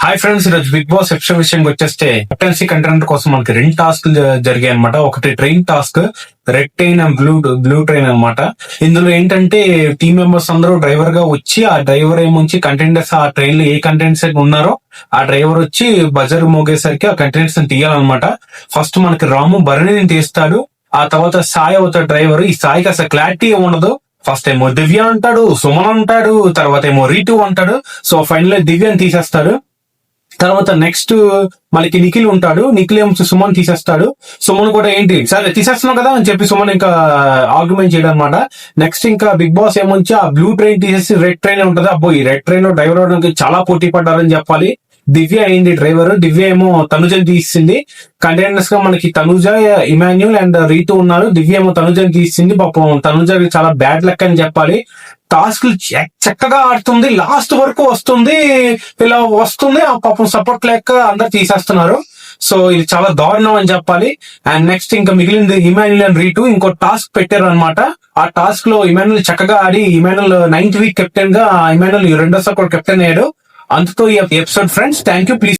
Hi friends, ఈరోజు big boss episode విషయానికి వచ్చేస్తే కెప్టెన్సీ కంటెంట్ కోసం మనకి రెండు టాస్క్లు జరిగాయి అనమాట. ఒకటి train task, red train and blue train అనమాట. ఇందులో ఏంటంటే టీమ్ మెంబర్స్ అందరూ డ్రైవర్ గా వచ్చి ఆ డ్రైవర్ ఏమొచ్చి కంటెండర్స్ ఆ ట్రైన్ లో ఏ కంటెంట్స్ ఉన్నారో ఆ డ్రైవర్ వచ్చి బజర్ మోగేసరికి ఆ కంటెంట్స్ తీయాలన్నమాట. ఫస్ట్ మనకి రాము భరణిని తీస్తాడు, ఆ తర్వాత సాయి అవుతాడు డ్రైవర్. ఈ సాయికి అసలు క్లారిటీ ఉండదు. ఫస్ట్ ఏమో దివ్య అంటాడు, సుమన్ అంటాడు, తర్వాత ఏమో రీతు అంటాడు. సో ఫైనల్ దివ్యని తీసేస్తాడు. తర్వాత నెక్స్ట్ మనకి నిఖిల్ ఉంటాడు, నిఖిల్ ఏమో సుమన్ తీసేస్తాడు. సుమన్ కూడా ఏంటి సరే తీసేస్తున్నావు కదా అని చెప్పి సుమన్ ఇంకా ఆర్గ్యుమెంట్ చేయడం అనమాట. నెక్స్ట్ ఇంకా బిగ్ బాస్ ఏమొచ్చి ఆ బ్లూ ట్రైన్ తీసేసి రెడ్ ట్రైన్ ఉంటది. అబ్బో ఈ రెడ్ ట్రైన్ లో డ్రైవర్ అవడానికి చాలా పోటీ పడ్డారని చెప్పాలి. దివ్య అయింది డ్రైవర్, దివ్య ఏమో తనుజని తీసింది. కంటెండర్స్ గా మనకి తనుజ, ఇమాన్యుల్ అండ్ రీతు ఉన్నారు. దివ్య ఏమో తనుజని తీసింది. పాపం తనుజ చాలా బ్యాడ్ లక్ అని చెప్పాలి. టాస్క్లు చక్కగా ఆడుతుంది, లాస్ట్ వరకు వస్తుంది, ఇలా వస్తుంది. ఆ పాపం సపోర్ట్ లేక అందరు తీసేస్తున్నారు. సో ఇది చాలా దారుణం అని చెప్పాలి. అండ్ నెక్స్ట్ ఇంకా మిగిలింది ఇమాన్యుల్ అండ్ రీటు ఇంకో టాస్క్ పెట్టారు అనమాట. ఆ టాస్క్ లో ఇమాన్యుల్ చక్కగా ఆడి ఇమాన్యుల్ 9th వీక్ కెప్టెన్ గా ఇమాన్యుల్ రెండోసారి కూడా కెప్టెన్ అయ్యాడు. అంతతో ఈ episode friends. Thank you. Please